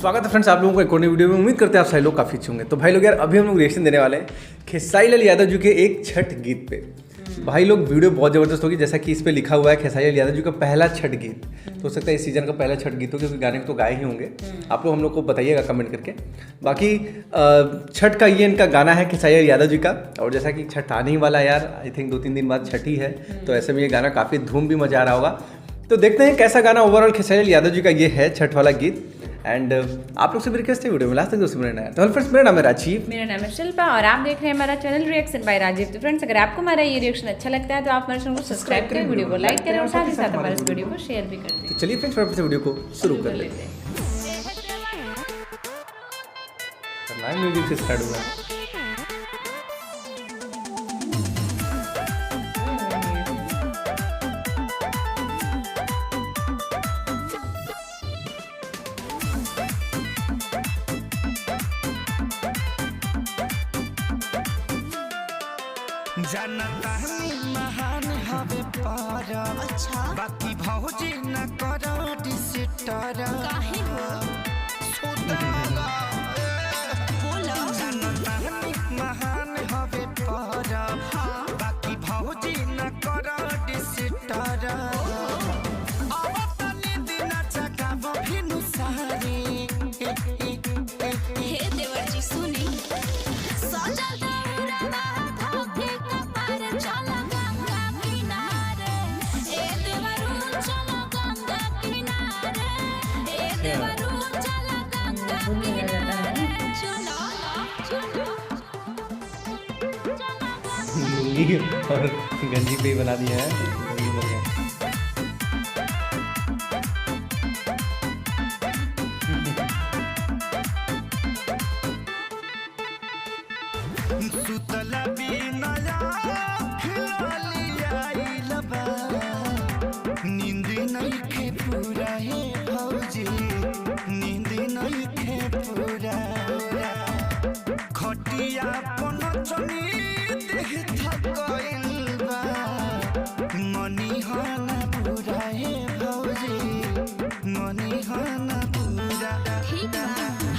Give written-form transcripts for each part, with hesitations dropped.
स्वागत है फ्रेंड्स आप लोगों को एक और नई वीडियो में। उम्मीद करते हैं आप सभी लोग काफ़ी अच्छे होंगे। तो भाई लोग यार अभी हम लोग रिएक्शन देने वाले हैं खेसारी लाल यादव जी के एक छठ गीत पे। भाई लोग वीडियो बहुत ज़बरदस्त होगी, जैसा कि इस पे लिखा हुआ है खेसारी लाल यादव जी का पहला छठ गीत। तो हो सकता है इस सीजन का पहला छठ गीत हो, क्योंकि गाने तो गाए ही होंगे। आप लोग हम लोग को बताइएगा कमेंट करके। बाकी छठ का ये इनका गाना है खेसारी लाल यादव जी का, और जैसा कि छठ आने ही वाला है यार, आई थिंक 2-3 दिन बाद छठ ही है, तो ऐसे में ये गाना काफ़ी धूम भी मचा रहा होगा। तो देखते हैं कैसा गाना ओवरऑल खेसारी लाल यादव जी का ये है छठ वाला गीत। एंड आप लोग से रिक्वेस्ट है वीडियो में लास्ट तक दोस्तों मेरा तो फ्रेंड्स मेरा नाम है राजीव, मेरा नाम है शिल्पा और आप देख रहे हैं हमारा चैनल रिएक्शन बाय राजीव। तो फ्रेंड्स अगर आपको हमारा ये रिएक्शन अच्छा लगता है तो आप हमारे चैनल को सब्सक्राइब करें, वीडियो को लाइक करें और साथ ही साथ हमारे इस वीडियो को शेयर भी कर दें। तो चलिए फ्रेंड्स फटाफट से वीडियो को शुरू कर लेते हैं। लाइव म्यूजिक से स्टार्ट हुआ है। जनता महान हवे पारा, अच्छा बाकी भौजी न करो डिस्टर्ब काहे हो सुताला बोलो। जनता महान हवे पारा, बाकी भौजी न करो डिस्टर्ब। अब तनी दिन जगाव भिनु सारे हे देवर जी सुनी सजल और गंजी पे ही बना दिया है। सुतला बिनया खिलालिया इलबा, नींद नहीं खे पूरा है भौजी, नींद नहीं खे पूरा। खटिया पन चनी देह थकइल बा, मनी हना पूरा है भौजी, मनी हना पूरा। ठीक बा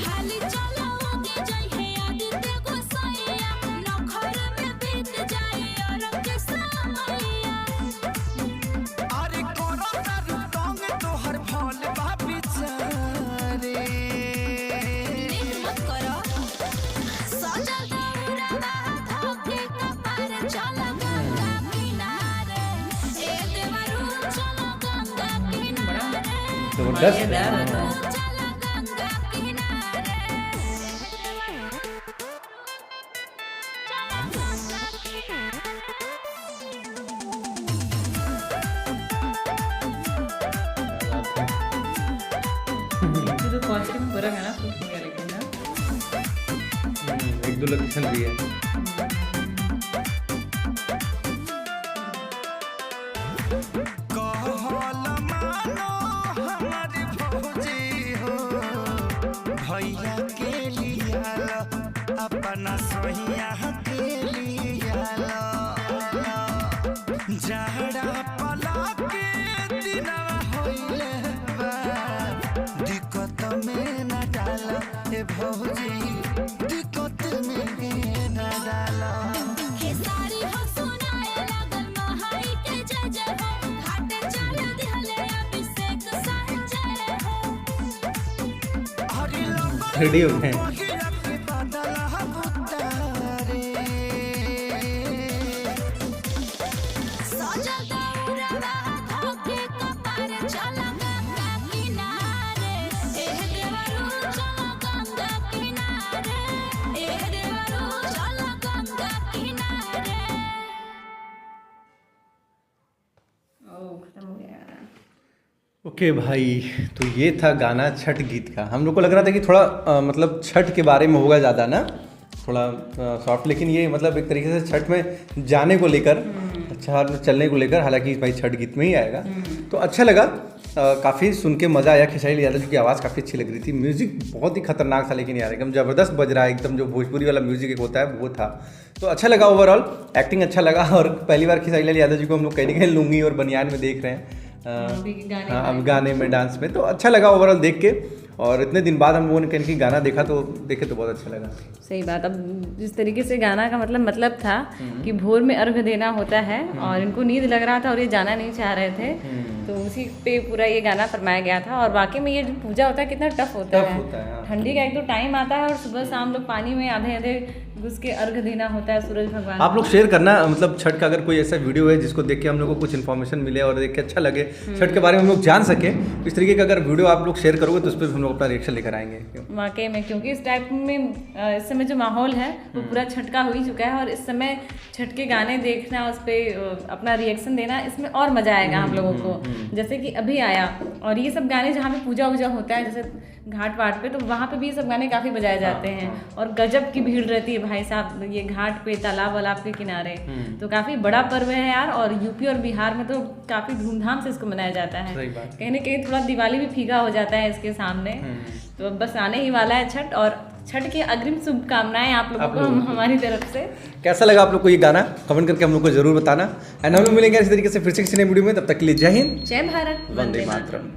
हाली चलो आगे जाई है आदित्य गोसाइया, नखर में बीत जाए और के समैया। अरे करो तारू तंग तोहर भल बा बिचारे, मत करो सजल दौड़वा धोके कपार चला गंगा किनारे, ए देवरू चला गंगा किनारे, जबरदस्त चला गंगा किनारे। तो कॉस्ट्यूम पूरा गाना सूट किया लेकिन ना 1-2 लोकेशन भी है। कहल मानो हमारी भौजी हो, भैया के लिया अपना सोहिया के लिया, जहरा पला के दिना होइले बा, दिक्कत में न डाला ए भौजी, दिक्कत में न डाला। खेसारी हो सुनाए लागल महाई के जय जय हो, घाटे चल दिहले अभिषेक संजय हो। हरि लोग रेडी हो गए। बहिरा के बादल बुतारे, सजल दौड़वा धोके कपार चला गंगा किनारे, एह देवरू चला गंगा किनारे, एह देवरू चला गंगा किनारे। ओ खत्म हो गया। ओके भाई, तो ये था गाना छठ गीत का। हम लोग को लग रहा था कि थोड़ा मतलब छठ के बारे में होगा ज़्यादा ना, थोड़ा सॉफ्ट, लेकिन ये मतलब एक तरीके से छठ में जाने को लेकर, अच्छा चलने को लेकर, हालांकि भाई छठ गीत में ही आएगा। तो अच्छा लगा, काफ़ी सुन के मज़ा आया। खेसारी लाल यादव जी की आवाज़ काफ़ी अच्छी लग रही थी, म्यूज़िक बहुत ही खतरनाक था, लेकिन यार एकदम ज़बरदस्त बज रहा है, एकदम जो भोजपुरी वाला म्यूज़िक एक होता है वो था। तो अच्छा लगा, ओवरऑल एक्टिंग अच्छा लगा। और पहली बार खेसारी लाल यादव जी को हम लोग कहीं ना कहीं लुंगी और बनियान में देख रहे हैं। हाँ, अब गाने में, डांस में, तो अच्छा लगा ओवरऑल देख के। और इतने दिन बाद हम लोगों ने कहीं गाना देखा तो देखे तो बहुत अच्छा लगा। सही बात। अब जिस तरीके से गाना का मतलब था कि भोर में अर्घ देना होता है और इनको नींद लग रहा था और ये जाना नहीं चाह रहे थे, तो उसी पे पूरा ये गाना फरमाया गया था। और वाकई में ये जो पूजा होता है कितना टफ होता है। हाँ। ठंडी का एक तो टाइम आता है और सुबह शाम लोग पानी में आधे आधे घुस के अर्घ देना होता है सूरज भगवान आप लोग शेयर करना, मतलब छठ का अगर कोई ऐसा वीडियो है जिसको देख के हम लोग को कुछ इन्फॉर्मेशन मिले और देख के अच्छा लगे, छठ के बारे में हम लोग जान सके, इस तरीके का अगर वीडियो आप लोग शेयर करोगे तो उस पर हम लोग अपना रिएक्शन लेकर आएंगे। वाकई में, क्योंकि इस टाइप में इस समय जो माहौल है वो पूरा छठ का हो ही चुका है और इस समय छठ के गाने देखना, उस पर अपना रिएक्शन देना, इसमें और मजा आएगा हम लोगों को। जैसे कि अभी आया और ये सब गाने जहाँ पे पूजा वूजा होता है, जैसे घाट वाट पे, तो वहाँ पे भी ये सब गाने काफ़ी बजाए जाते हैं और गजब की भीड़ रहती है भाई साहब ये घाट पे, तालाब वालाब के किनारे। तो काफ़ी बड़ा पर्व है यार, और यूपी और बिहार में तो काफ़ी धूमधाम से इसको मनाया जाता है। कहीं ना कहीं थोड़ा दिवाली भी फीका हो जाता है इसके सामने। तो बस आने ही वाला है छठ, और छठ की अग्रिम शुभकामनाएं आप लोगों को हमारी तरफ से। कैसा लगा आप लोग को ये गाना, कमेंट करके हम लोग को जरूर बताना। एंड हम लोग मिलेंगे इसी तरीके से फिर से किसी नए वीडियो में, तब तक के लिए जय हिंद, जय भारत, वंदे मातरम।